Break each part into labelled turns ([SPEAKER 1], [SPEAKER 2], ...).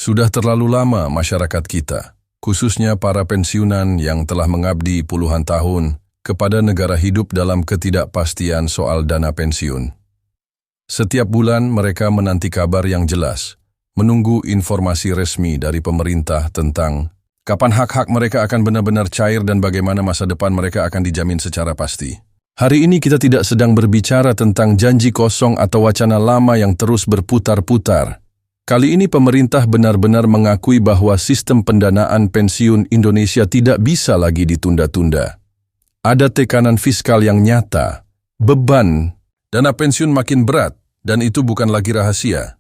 [SPEAKER 1] Sudah terlalu lama masyarakat kita, khususnya para pensiunan yang telah mengabdi puluhan tahun, kepada negara hidup dalam ketidakpastian soal dana pensiun. Setiap bulan mereka menanti kabar yang jelas, menunggu informasi resmi dari pemerintah tentang kapan hak-hak mereka akan benar-benar cair dan bagaimana masa depan mereka akan dijamin secara pasti. Hari ini kita tidak sedang berbicara tentang janji kosong atau wacana lama yang terus berputar-putar. Kali ini pemerintah benar-benar mengakui bahwa sistem pendanaan pensiun Indonesia tidak bisa lagi ditunda-tunda. Ada tekanan fiskal yang nyata, beban dana pensiun makin berat, dan itu bukan lagi rahasia.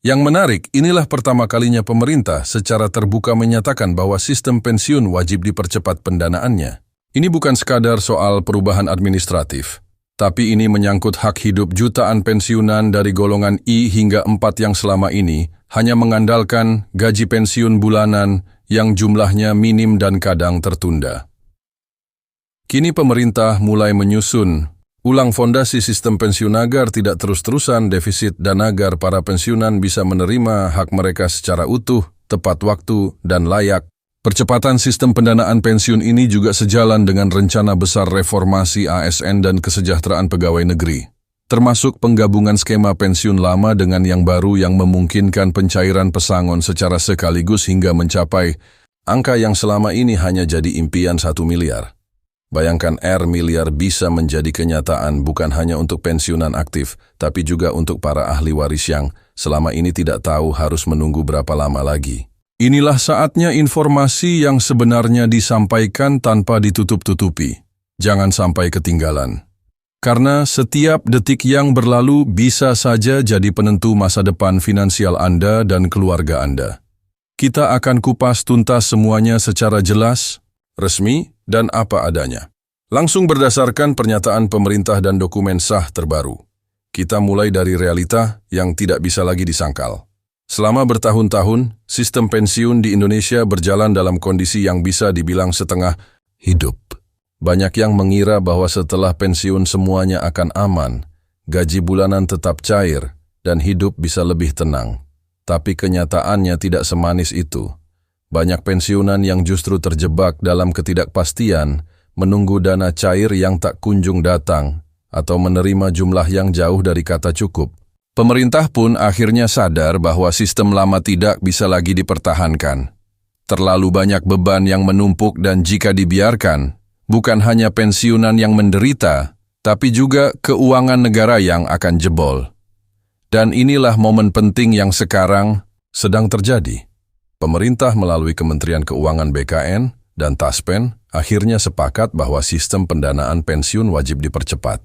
[SPEAKER 1] Yang menarik, inilah pertama kalinya pemerintah secara terbuka menyatakan bahwa sistem pensiun wajib dipercepat pendanaannya. Ini bukan sekadar soal perubahan administratif, tapi ini menyangkut hak hidup jutaan pensiunan dari golongan I hingga 4 yang selama ini hanya mengandalkan gaji pensiun bulanan yang jumlahnya minim dan kadang tertunda. Kini pemerintah mulai menyusun ulang fondasi sistem pensiun agar tidak terus-terusan defisit dan agar para pensiunan bisa menerima hak mereka secara utuh, tepat waktu, dan layak. Percepatan sistem pendanaan pensiun ini juga sejalan dengan rencana besar reformasi ASN dan kesejahteraan pegawai negeri, termasuk penggabungan skema pensiun lama dengan yang baru yang memungkinkan pencairan pesangon secara sekaligus hingga mencapai angka yang selama ini hanya jadi impian 1 miliar. Bayangkan miliar bisa menjadi kenyataan bukan hanya untuk pensiunan aktif, tapi juga untuk para ahli waris yang selama ini tidak tahu harus menunggu berapa lama lagi. Inilah saatnya informasi yang sebenarnya disampaikan tanpa ditutup-tutupi. Jangan sampai ketinggalan. Karena setiap detik yang berlalu bisa saja jadi penentu masa depan finansial Anda dan keluarga Anda. Kita akan kupas tuntas semuanya secara jelas, resmi, dan apa adanya. Langsung berdasarkan pernyataan pemerintah dan dokumen sah terbaru. Kita mulai dari realita yang tidak bisa lagi disangkal. Selama bertahun-tahun, sistem pensiun di Indonesia berjalan dalam kondisi yang bisa dibilang setengah hidup. Banyak yang mengira bahwa setelah pensiun semuanya akan aman, gaji bulanan tetap cair, dan hidup bisa lebih tenang. Tapi kenyataannya tidak semanis itu. Banyak pensiunan yang justru terjebak dalam ketidakpastian, menunggu dana cair yang tak kunjung datang, atau menerima jumlah yang jauh dari kata cukup. Pemerintah pun akhirnya sadar bahwa sistem lama tidak bisa lagi dipertahankan. Terlalu banyak beban yang menumpuk dan jika dibiarkan, bukan hanya pensiunan yang menderita, tapi juga keuangan negara yang akan jebol. Dan inilah momen penting yang sekarang sedang terjadi. Pemerintah melalui Kementerian Keuangan BKN dan Taspen akhirnya sepakat bahwa sistem pendanaan pensiun wajib dipercepat.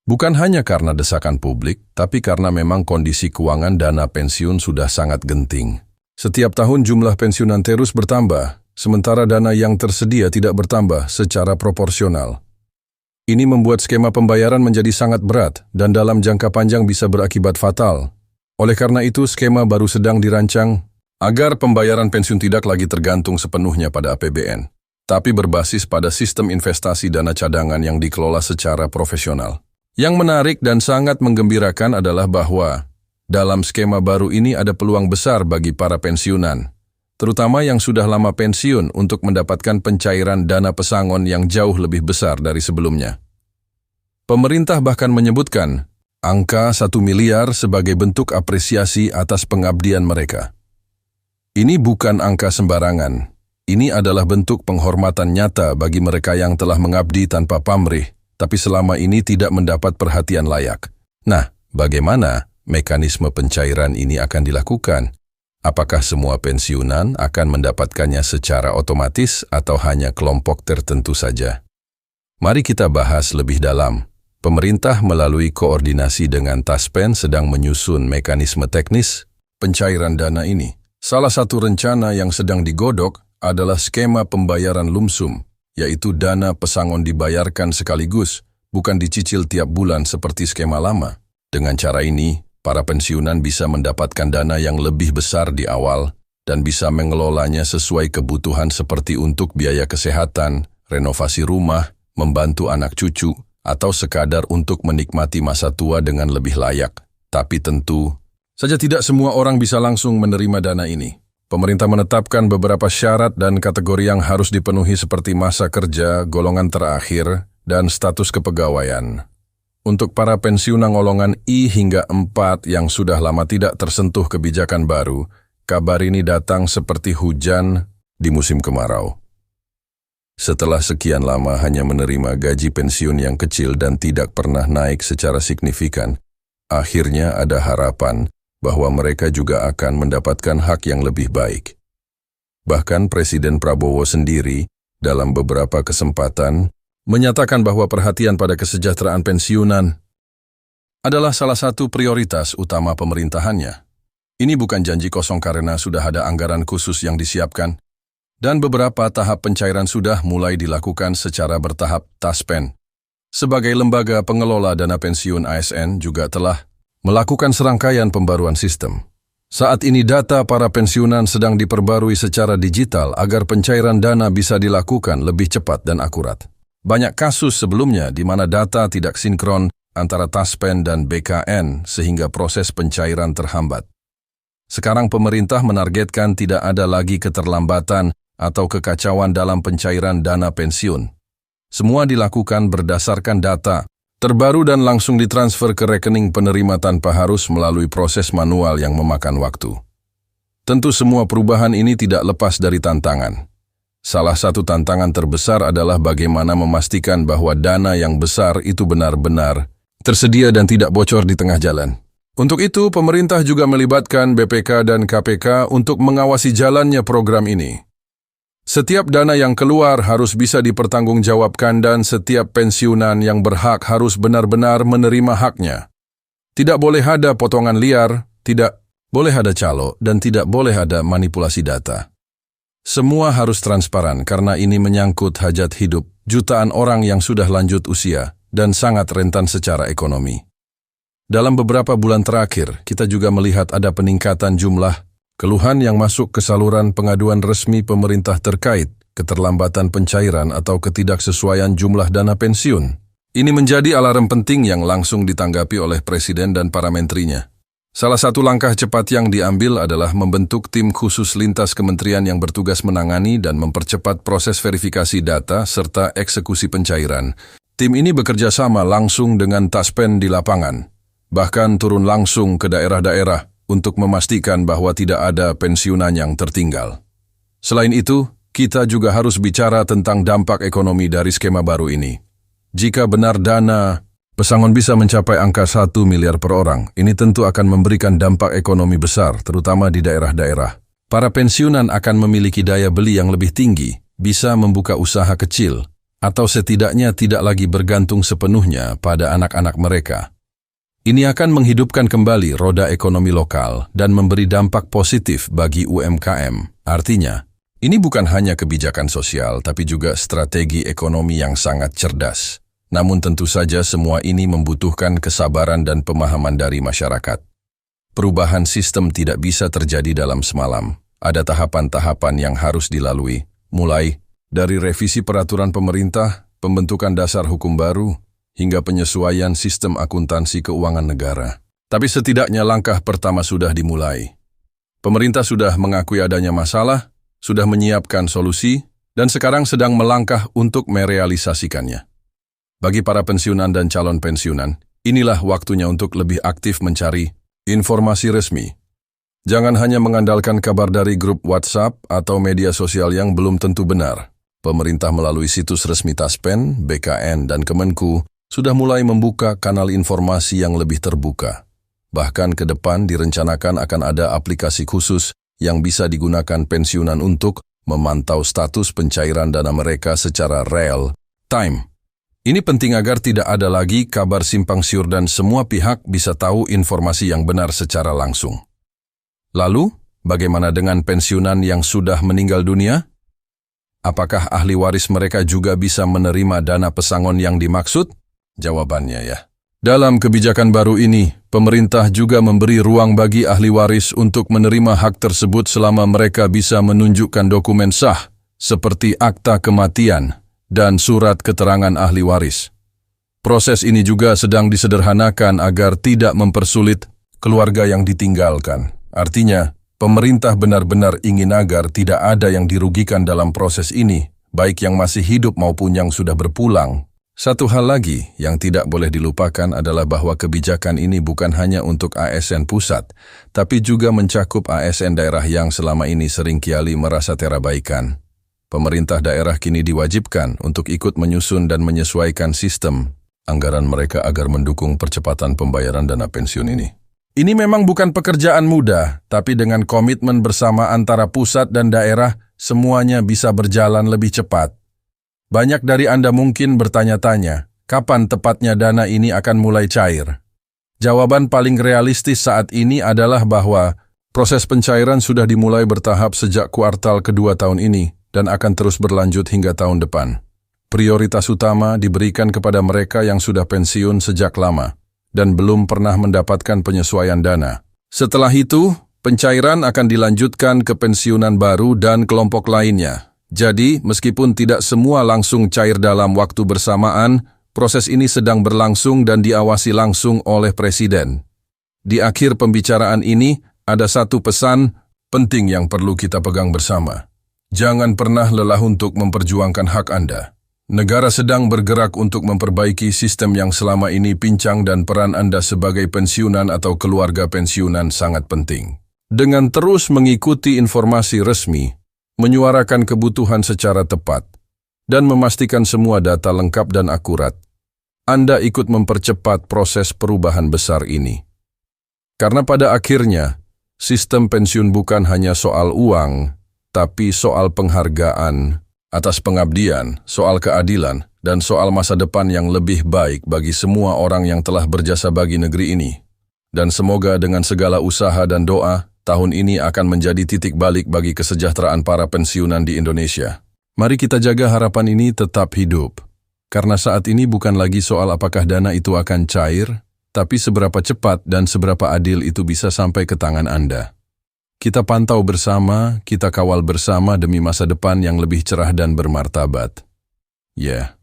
[SPEAKER 1] Bukan hanya karena desakan publik, tapi karena memang kondisi keuangan dana pensiun sudah sangat genting. Setiap tahun jumlah pensiunan terus bertambah, sementara dana yang tersedia tidak bertambah secara proporsional. Ini membuat skema pembayaran menjadi sangat berat dan dalam jangka panjang bisa berakibat fatal. Oleh karena itu, skema baru sedang dirancang agar pembayaran pensiun tidak lagi tergantung sepenuhnya pada APBN, tapi berbasis pada sistem investasi dana cadangan yang dikelola secara profesional. Yang menarik dan sangat menggembirakan adalah bahwa dalam skema baru ini ada peluang besar bagi para pensiunan, terutama yang sudah lama pensiun untuk mendapatkan pencairan dana pesangon yang jauh lebih besar dari sebelumnya. Pemerintah bahkan menyebutkan angka 1 miliar sebagai bentuk apresiasi atas pengabdian mereka. Ini bukan angka sembarangan. Ini adalah bentuk penghormatan nyata bagi mereka yang telah mengabdi tanpa pamrih, tapi selama ini tidak mendapat perhatian layak. Nah, bagaimana mekanisme pencairan ini akan dilakukan? Apakah semua pensiunan akan mendapatkannya secara otomatis atau hanya kelompok tertentu saja? Mari kita bahas lebih dalam. Pemerintah melalui koordinasi dengan Taspen sedang menyusun mekanisme teknis pencairan dana ini. Salah satu rencana yang sedang digodok adalah skema pembayaran lumsum, yaitu dana pesangon dibayarkan sekaligus, bukan dicicil tiap bulan seperti skema lama. Dengan cara ini, para pensiunan bisa mendapatkan dana yang lebih besar di awal dan bisa mengelolanya sesuai kebutuhan seperti untuk biaya kesehatan, renovasi rumah, membantu anak cucu, atau sekadar untuk menikmati masa tua dengan lebih layak. Tapi tentu, saja tidak semua orang bisa langsung menerima dana ini. Pemerintah menetapkan beberapa syarat dan kategori yang harus dipenuhi seperti masa kerja, golongan terakhir, dan status kepegawaian. Untuk para pensiunan golongan I hingga 4 yang sudah lama tidak tersentuh kebijakan baru, kabar ini datang seperti hujan di musim kemarau. Setelah sekian lama hanya menerima gaji pensiun yang kecil dan tidak pernah naik secara signifikan, akhirnya ada harapan bahwa mereka juga akan mendapatkan hak yang lebih baik. Bahkan Presiden Prabowo sendiri dalam beberapa kesempatan menyatakan bahwa perhatian pada kesejahteraan pensiunan adalah salah satu prioritas utama pemerintahannya. Ini bukan janji kosong karena sudah ada anggaran khusus yang disiapkan, dan beberapa tahap pencairan sudah mulai dilakukan secara bertahap. Taspen, sebagai lembaga pengelola dana pensiun ASN, juga telah melakukan serangkaian pembaruan sistem. Saat ini data para pensiunan sedang diperbarui secara digital agar pencairan dana bisa dilakukan lebih cepat dan akurat. Banyak kasus sebelumnya di mana data tidak sinkron antara Taspen dan BKN sehingga proses pencairan terhambat. Sekarang pemerintah menargetkan tidak ada lagi keterlambatan atau kekacauan dalam pencairan dana pensiun. Semua dilakukan berdasarkan data terbaru dan langsung ditransfer ke rekening penerima tanpa harus melalui proses manual yang memakan waktu. Tentu semua perubahan ini tidak lepas dari tantangan. Salah satu tantangan terbesar adalah bagaimana memastikan bahwa dana yang besar itu benar-benar tersedia dan tidak bocor di tengah jalan. Untuk itu, pemerintah juga melibatkan BPK dan KPK untuk mengawasi jalannya program ini. Setiap dana yang keluar harus bisa dipertanggungjawabkan dan setiap pensiunan yang berhak harus benar-benar menerima haknya. Tidak boleh ada potongan liar, tidak boleh ada calo, dan tidak boleh ada manipulasi data. Semua harus transparan karena ini menyangkut hajat hidup jutaan orang yang sudah lanjut usia dan sangat rentan secara ekonomi. Dalam beberapa bulan terakhir, kita juga melihat ada peningkatan jumlah keluhan yang masuk ke saluran pengaduan resmi pemerintah terkait keterlambatan pencairan atau ketidaksesuaian jumlah dana pensiun. Ini menjadi alarm penting yang langsung ditanggapi oleh Presiden dan para menterinya. Salah satu langkah cepat yang diambil adalah membentuk tim khusus lintas kementerian yang bertugas menangani dan mempercepat proses verifikasi data serta eksekusi pencairan. Tim ini bekerja sama langsung dengan Taspen di lapangan, bahkan turun langsung ke daerah-daerah untuk memastikan bahwa tidak ada pensiunan yang tertinggal. Selain itu, kita juga harus bicara tentang dampak ekonomi dari skema baru ini. Jika benar dana pesangon bisa mencapai angka 1 miliar per orang, ini tentu akan memberikan dampak ekonomi besar, terutama di daerah-daerah. Para pensiunan akan memiliki daya beli yang lebih tinggi, bisa membuka usaha kecil, atau setidaknya tidak lagi bergantung sepenuhnya pada anak-anak mereka. Ini akan menghidupkan kembali roda ekonomi lokal dan memberi dampak positif bagi UMKM. Artinya, ini bukan hanya kebijakan sosial, tapi juga strategi ekonomi yang sangat cerdas. Namun tentu saja semua ini membutuhkan kesabaran dan pemahaman dari masyarakat. Perubahan sistem tidak bisa terjadi dalam semalam. Ada tahapan-tahapan yang harus dilalui, mulai dari revisi peraturan pemerintah, pembentukan dasar hukum baru, hingga penyesuaian sistem akuntansi keuangan negara. Tapi setidaknya langkah pertama sudah dimulai. Pemerintah sudah mengakui adanya masalah, sudah menyiapkan solusi, dan sekarang sedang melangkah untuk merealisasikannya. Bagi para pensiunan dan calon pensiunan, inilah waktunya untuk lebih aktif mencari informasi resmi. Jangan hanya mengandalkan kabar dari grup WhatsApp atau media sosial yang belum tentu benar. Pemerintah melalui situs resmi Taspen, BKN, dan Kemenku sudah mulai membuka kanal informasi yang lebih terbuka. Bahkan ke depan direncanakan akan ada aplikasi khusus yang bisa digunakan pensiunan untuk memantau status pencairan dana mereka secara real time. Ini penting agar tidak ada lagi kabar simpang siur dan semua pihak bisa tahu informasi yang benar secara langsung. Lalu, bagaimana dengan pensiunan yang sudah meninggal dunia? Apakah ahli waris mereka juga bisa menerima dana pesangon yang dimaksud? Jawabannya ya. Dalam kebijakan baru ini, pemerintah juga memberi ruang bagi ahli waris untuk menerima hak tersebut selama mereka bisa menunjukkan dokumen sah, seperti akta kematian dan surat keterangan ahli waris. Proses ini juga sedang disederhanakan agar tidak mempersulit keluarga yang ditinggalkan. Artinya, pemerintah benar-benar ingin agar tidak ada yang dirugikan dalam proses ini, baik yang masih hidup maupun yang sudah berpulang. Satu hal lagi yang tidak boleh dilupakan adalah bahwa kebijakan ini bukan hanya untuk ASN pusat, tapi juga mencakup ASN daerah yang selama ini seringkali merasa terabaikan. Pemerintah daerah kini diwajibkan untuk ikut menyusun dan menyesuaikan sistem anggaran mereka agar mendukung percepatan pembayaran dana pensiun ini. Ini memang bukan pekerjaan mudah, tapi dengan komitmen bersama antara pusat dan daerah, semuanya bisa berjalan lebih cepat. Banyak dari Anda mungkin bertanya-tanya, kapan tepatnya dana ini akan mulai cair? Jawaban paling realistis saat ini adalah bahwa proses pencairan sudah dimulai bertahap sejak kuartal kedua tahun ini dan akan terus berlanjut hingga tahun depan. Prioritas utama diberikan kepada mereka yang sudah pensiun sejak lama dan belum pernah mendapatkan penyesuaian dana. Setelah itu, pencairan akan dilanjutkan ke pensiunan baru dan kelompok lainnya. Jadi, meskipun tidak semua langsung cair dalam waktu bersamaan, proses ini sedang berlangsung dan diawasi langsung oleh Presiden. Di akhir pembicaraan ini, ada satu pesan penting yang perlu kita pegang bersama. Jangan pernah lelah untuk memperjuangkan hak Anda. Negara sedang bergerak untuk memperbaiki sistem yang selama ini pincang dan peran Anda sebagai pensiunan atau keluarga pensiunan sangat penting. Dengan terus mengikuti informasi resmi, menyuarakan kebutuhan secara tepat, dan memastikan semua data lengkap dan akurat, Anda ikut mempercepat proses perubahan besar ini. Karena pada akhirnya, sistem pensiun bukan hanya soal uang, tapi soal penghargaan atas pengabdian, soal keadilan, dan soal masa depan yang lebih baik bagi semua orang yang telah berjasa bagi negeri ini. Dan semoga dengan segala usaha dan doa, tahun ini akan menjadi titik balik bagi kesejahteraan para pensiunan di Indonesia. Mari kita jaga harapan ini tetap hidup. Karena saat ini bukan lagi soal apakah dana itu akan cair, tapi seberapa cepat dan seberapa adil itu bisa sampai ke tangan Anda. Kita pantau bersama, kita kawal bersama demi masa depan yang lebih cerah dan bermartabat. Ya.